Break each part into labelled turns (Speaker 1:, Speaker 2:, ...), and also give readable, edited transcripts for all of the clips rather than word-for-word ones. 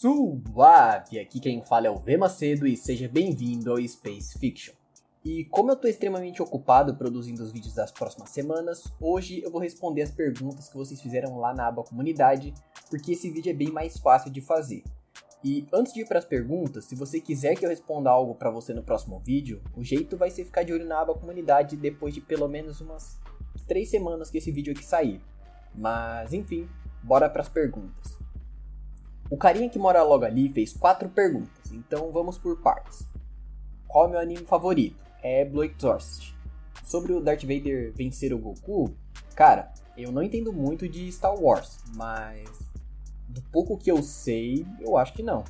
Speaker 1: Suave! Aqui quem fala é o V Macedo e seja bem-vindo ao Space Fiction. E como eu tô extremamente ocupado produzindo os vídeos das próximas semanas, hoje eu vou responder as perguntas que vocês fizeram lá na aba comunidade, porque esse vídeo é bem mais fácil de fazer. E antes de ir para as perguntas, se você quiser que eu responda algo para você no próximo vídeo, o jeito vai ser ficar de olho na aba comunidade depois de pelo menos umas 3 semanas que esse vídeo aqui sair. Mas enfim, bora para as perguntas. O carinha que mora logo ali fez 4 perguntas, então vamos por partes. Qual é o meu anime favorito? É Blue Exorcist. Sobre o Darth Vader vencer o Goku, cara, eu não entendo muito de Star Wars, mas do pouco que eu sei, eu acho que não.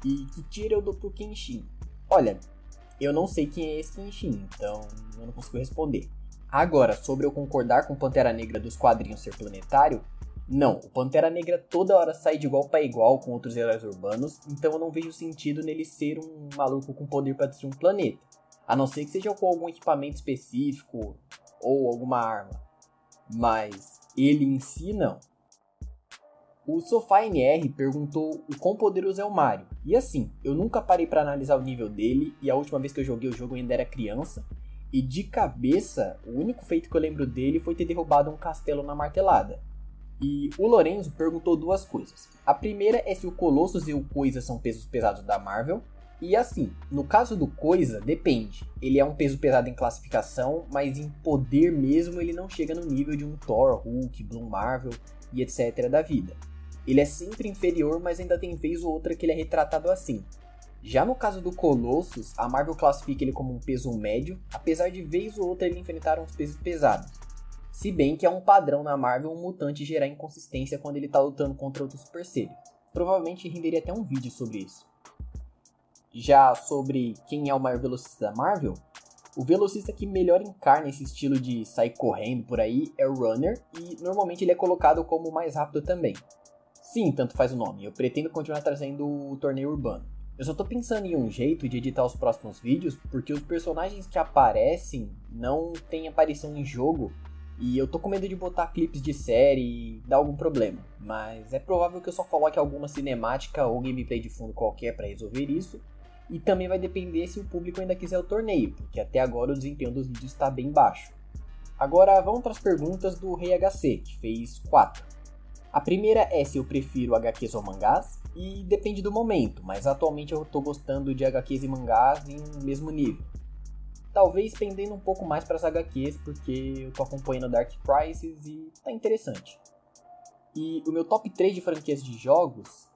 Speaker 1: E que tira eu dou pro Kenshin? Olha, eu não sei quem é esse Kenshin, então eu não consigo responder. Agora, sobre eu concordar com o Pantera Negra dos quadrinhos ser planetário, não, o Pantera Negra toda hora sai de igual para igual com outros heróis urbanos, então eu não vejo sentido nele ser um maluco com poder para destruir um planeta. A não ser que seja com algum equipamento específico ou alguma arma. Mas ele em si não. O SofaNR perguntou o quão poderoso é o Mario. E assim, eu nunca parei para analisar o nível dele e a última vez que eu joguei o jogo eu ainda era criança. E de cabeça, o único feito que eu lembro dele foi ter derrubado um castelo na martelada. E o Lorenzo perguntou 2 coisas. A primeira é se o Colossus e o Coisa são pesos pesados da Marvel. E assim, no caso do Coisa, depende. Ele é um peso pesado em classificação, mas em poder mesmo ele não chega no nível de um Thor, Hulk, Blue Marvel e etc. da vida. Ele é sempre inferior, mas ainda tem vez ou outra que ele é retratado assim. Já no caso do Colossus, a Marvel classifica ele como um peso médio, apesar de vez ou outra ele enfrentar uns pesos pesados. Se bem que é um padrão na Marvel um mutante gerar inconsistência quando ele tá lutando contra outro super ser. Provavelmente renderia até um vídeo sobre isso. Já sobre quem é o maior velocista da Marvel, o velocista que melhor encarna esse estilo de sair correndo por aí é o Runner, e normalmente ele é colocado como o mais rápido também. Sim, tanto faz o nome, eu pretendo continuar trazendo o torneio urbano. Eu só tô pensando em um jeito de editar os próximos vídeos, porque os personagens que aparecem não têm aparição em jogo, e eu tô com medo de botar clipes de série e dar algum problema. Mas é provável que eu só coloque alguma cinemática ou gameplay de fundo qualquer para resolver isso. E também vai depender se o público ainda quiser o torneio, porque até agora o desempenho dos vídeos está bem baixo. Agora vamos para as perguntas do Rei HC, que fez 4. A primeira é se eu prefiro HQs ou mangás, e depende do momento, mas atualmente eu tô gostando de HQs e mangás em mesmo nível. Talvez pendendo um pouco mais para as HQs, porque eu tô acompanhando Dark Crisis e tá interessante. E o meu top 3 de franquias de jogos,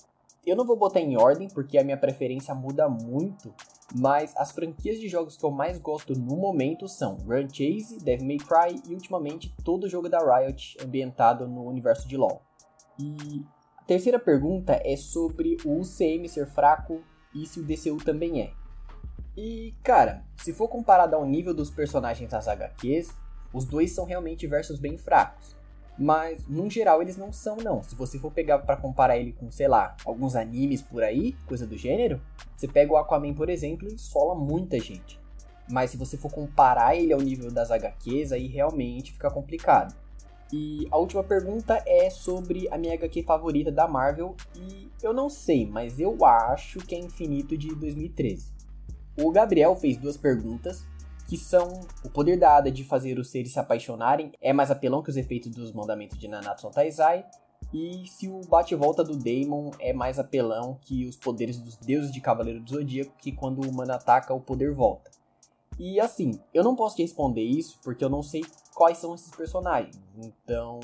Speaker 1: eu não vou botar em ordem, porque a minha preferência muda muito, mas as franquias de jogos que eu mais gosto no momento são Run Chase, Devil May Cry e ultimamente todo jogo da Riot ambientado no universo de LoL. E a terceira pergunta é sobre o UCM ser fraco e se o DCU também é. E, cara, se for comparado ao nível dos personagens das HQs, os dois são realmente versos bem fracos. Mas, no geral, eles não são, não. Se você for pegar pra comparar ele com, sei lá, alguns animes por aí, coisa do gênero, você pega o Aquaman, por exemplo, e esfola muita gente. Mas se você for comparar ele ao nível das HQs, aí realmente fica complicado. E a última pergunta é sobre a minha HQ favorita da Marvel, e eu não sei, mas eu acho que é Infinito de 2013. O Gabriel fez 2 perguntas, que são: o poder da Ada de fazer os seres se apaixonarem é mais apelão que os efeitos dos mandamentos de Nanatsu no Taizai, e se o bate-volta do Daemon é mais apelão que os poderes dos deuses de Cavaleiro do Zodíaco, que quando o humano ataca o poder volta. E assim, eu não posso te responder isso porque eu não sei quais são esses personagens, então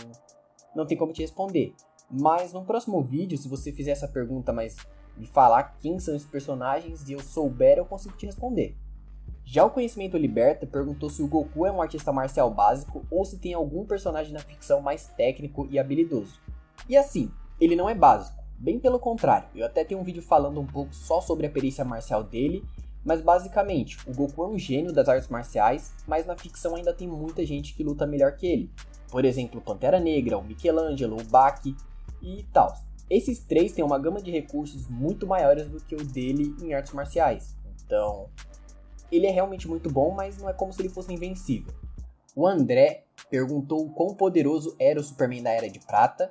Speaker 1: não tem como te responder. Mas no próximo vídeo, se você fizer essa pergunta, mas me falar quem são esses personagens e eu souber, eu consigo te responder. Já o Conhecimento Liberta perguntou se o Goku é um artista marcial básico ou se tem algum personagem na ficção mais técnico e habilidoso. E assim, ele não é básico, bem pelo contrário, eu até tenho um vídeo falando um pouco só sobre a perícia marcial dele, mas basicamente, o Goku é um gênio das artes marciais, mas na ficção ainda tem muita gente que luta melhor que ele. Por exemplo, o Pantera Negra, o Michelangelo, o Baki e tal. Esses 3 têm uma gama de recursos muito maiores do que o dele em artes marciais. Então, ele é realmente muito bom, mas não é como se ele fosse invencível. O André perguntou o quão poderoso era o Superman da Era de Prata.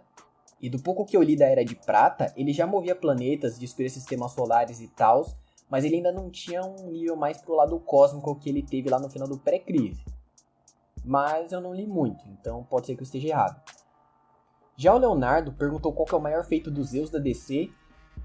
Speaker 1: E do pouco que eu li da Era de Prata, ele já movia planetas, destruía sistemas solares e tal, mas ele ainda não tinha um nível mais pro lado cósmico que ele teve lá no final do pré-crise. Mas eu não li muito, então pode ser que eu esteja errado. Já o Leonardo perguntou qual que é o maior feito dos Zeus da DC.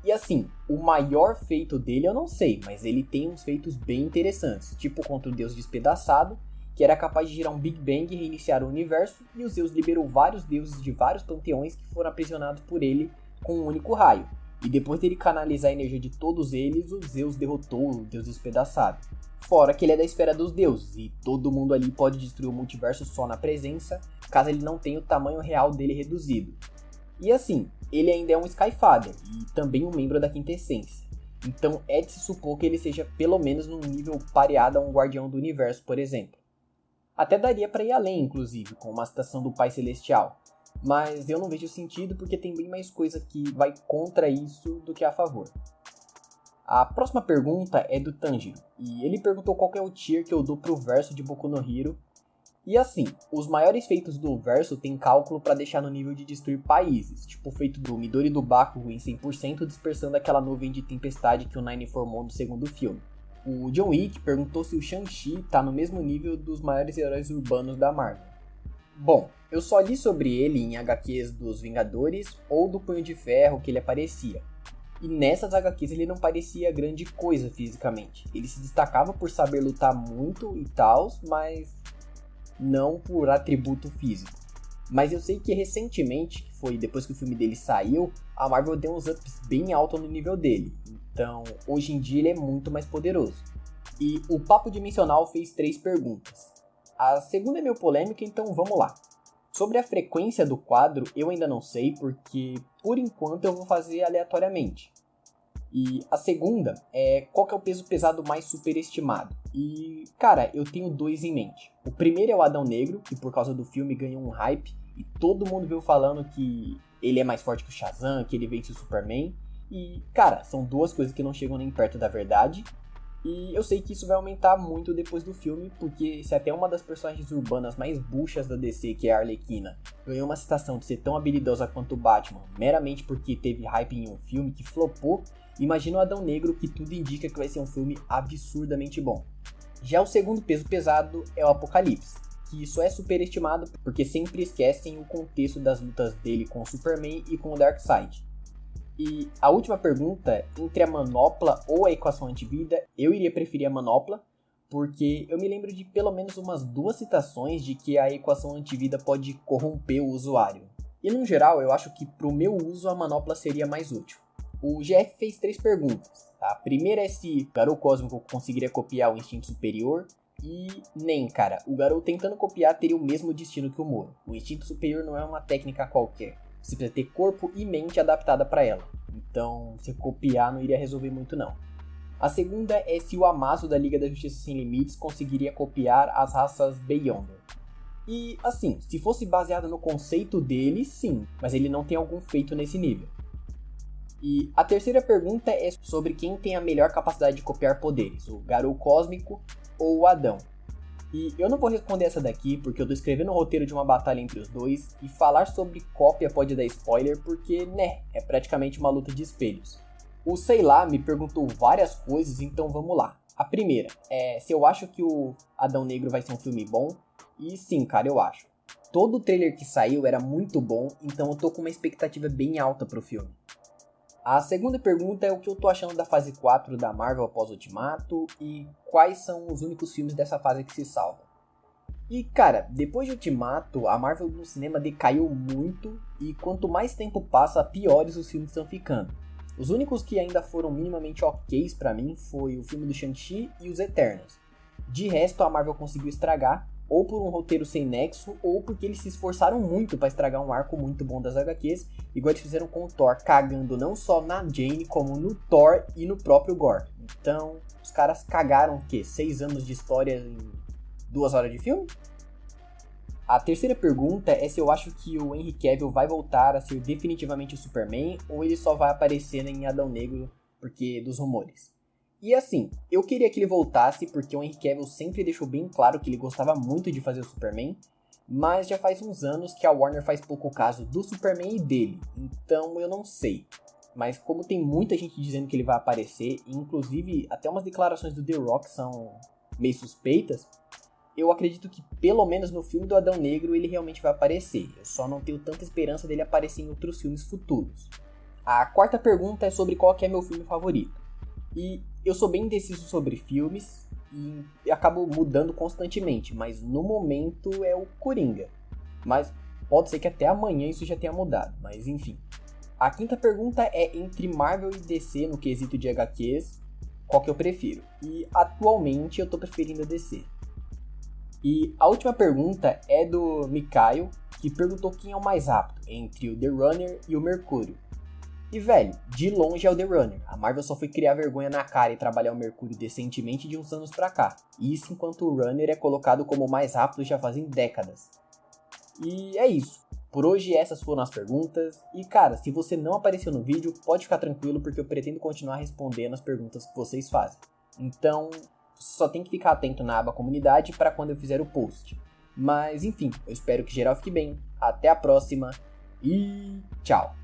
Speaker 1: E assim, o maior feito dele eu não sei, mas ele tem uns feitos bem interessantes. Tipo contra o Deus Despedaçado, que era capaz de gerar um Big Bang e reiniciar o universo. E o Zeus liberou vários deuses de vários panteões que foram aprisionados por ele com um único raio. E depois dele canalizar a energia de todos eles, o Zeus derrotou o Deus Despedaçado. Fora que ele é da esfera dos deuses, e todo mundo ali pode destruir o multiverso só na presença, caso ele não tenha o tamanho real dele reduzido. E assim, ele ainda é um Skyfather, e também um membro da Quinta Essência. Então é de se supor que ele seja pelo menos num nível pareado a um Guardião do Universo, por exemplo. Até daria para ir além, inclusive, com uma citação do Pai Celestial. Mas eu não vejo sentido porque tem bem mais coisa que vai contra isso do que a favor. A próxima pergunta é do Tanjiro, e ele perguntou qual que é o tier que eu dou pro verso de Boku no Hero. E assim, os maiores feitos do verso tem cálculo para deixar no nível de destruir países, tipo o feito do Midori do Bakugo em 100% dispersando aquela nuvem de tempestade que o Nine formou no segundo filme. O John Wick perguntou se o Shang-Chi tá no mesmo nível dos maiores heróis urbanos da Marvel. Bom, eu só li sobre ele em HQs dos Vingadores ou do Punho de Ferro que ele aparecia. E nessas HQs ele não parecia grande coisa fisicamente. Ele se destacava por saber lutar muito e tal, mas não por atributo físico. Mas eu sei que recentemente, que foi depois que o filme dele saiu, a Marvel deu uns ups bem alto no nível dele. Então, hoje em dia ele é muito mais poderoso. E o Papo Dimensional fez 3 perguntas. A segunda é meio polêmica, então vamos lá. Sobre a frequência do quadro, eu ainda não sei, porque por enquanto eu vou fazer aleatoriamente. E a segunda é qual que é o peso pesado mais superestimado. E, cara, eu tenho 2 em mente. O primeiro é o Adão Negro, que por causa do filme ganhou um hype, e todo mundo veio falando que ele é mais forte que o Shazam, que ele vence o Superman. E, cara, são 2 coisas que não chegam nem perto da verdade. E eu sei que isso vai aumentar muito depois do filme, porque se até uma das personagens urbanas mais buchas da DC, que é a Arlequina, ganhou uma citação de ser tão habilidosa quanto o Batman, meramente porque teve hype em um filme que flopou, imagina o Adão Negro, que tudo indica que vai ser um filme absurdamente bom. Já o segundo peso pesado é o Apocalipse, que isso é superestimado porque sempre esquecem o contexto das lutas dele com o Superman e com o Darkseid. E a última pergunta, entre a manopla ou a equação antivida, eu iria preferir a manopla, porque eu me lembro de pelo menos umas 2 citações de que a equação antivida pode corromper o usuário. E no geral, eu acho que para o meu uso a manopla seria mais útil. O GF fez 3 perguntas. A primeira é se o Garou Cósmico conseguiria copiar o Instinto Superior. E nem, cara, o Garou tentando copiar teria o mesmo destino que o Moro. O Instinto Superior não é uma técnica qualquer. Você precisa ter corpo e mente adaptada para ela. Então, se copiar não iria resolver muito não. A segunda é se o Amazo da Liga da Justiça Sem Limites conseguiria copiar as raças Beyonder. E assim, se fosse baseado no conceito dele, sim, mas ele não tem algum feito nesse nível. E a terceira pergunta é sobre quem tem a melhor capacidade de copiar poderes, o Garou Cósmico ou o Adão. E eu não vou responder essa daqui porque eu tô escrevendo o roteiro de uma batalha entre os dois e falar sobre cópia pode dar spoiler porque, né, é praticamente uma luta de espelhos. O Sei Lá me perguntou várias coisas, então vamos lá. A primeira é se eu acho que o Adão Negro vai ser um filme bom, e sim, cara, eu acho. Todo o trailer que saiu era muito bom, então eu tô com uma expectativa bem alta pro filme. A segunda pergunta é o que eu tô achando da fase 4 da Marvel após Ultimato e quais são os únicos filmes dessa fase que se salvam. E cara, depois de Ultimato, a Marvel no cinema decaiu muito e quanto mais tempo passa, piores os filmes estão ficando. Os únicos que ainda foram minimamente ok pra mim foi o filme do Shang-Chi e os Eternos. De resto, a Marvel conseguiu estragar, ou por um roteiro sem nexo, ou porque eles se esforçaram muito para estragar um arco muito bom das HQs, igual eles fizeram com o Thor, cagando não só na Jane, como no Thor e no próprio Gore. Então, os caras cagaram, 6 anos de história em 2 horas de filme? A terceira pergunta é se eu acho que o Henry Cavill vai voltar a ser definitivamente o Superman, ou ele só vai aparecer em Adão Negro porque dos rumores. E assim, eu queria que ele voltasse porque o Henry Cavill sempre deixou bem claro que ele gostava muito de fazer o Superman, Mas já faz uns anos que a Warner faz pouco caso do Superman e dele, então eu não sei. Mas como tem muita gente dizendo que ele vai aparecer, e inclusive até umas declarações do The Rock são meio suspeitas, eu acredito que pelo menos no filme do Adão Negro ele realmente vai aparecer. Eu só não tenho tanta esperança dele aparecer em outros filmes futuros. A quarta pergunta é sobre qual que é meu filme favorito. E eu sou bem indeciso sobre filmes e acabo mudando constantemente, mas no momento é o Coringa. Mas pode ser que até amanhã isso já tenha mudado, mas enfim. A quinta pergunta é entre Marvel e DC no quesito de HQs, qual que eu prefiro? E atualmente eu tô preferindo a DC. E a última pergunta é do Mikael, que perguntou quem é o mais rápido entre o The Runner e o Mercúrio. E velho, de longe é o The Runner. A Marvel só foi criar vergonha na cara e trabalhar o Mercúrio decentemente de uns anos pra cá. Isso enquanto o Runner é colocado como o mais rápido já fazem décadas. E é isso. Por hoje essas foram as perguntas. E cara, se você não apareceu no vídeo, pode ficar tranquilo porque eu pretendo continuar respondendo as perguntas que vocês fazem. Então, só tem que ficar atento na aba comunidade para quando eu fizer o post. Mas enfim, eu espero que geral fique bem. Até a próxima e tchau!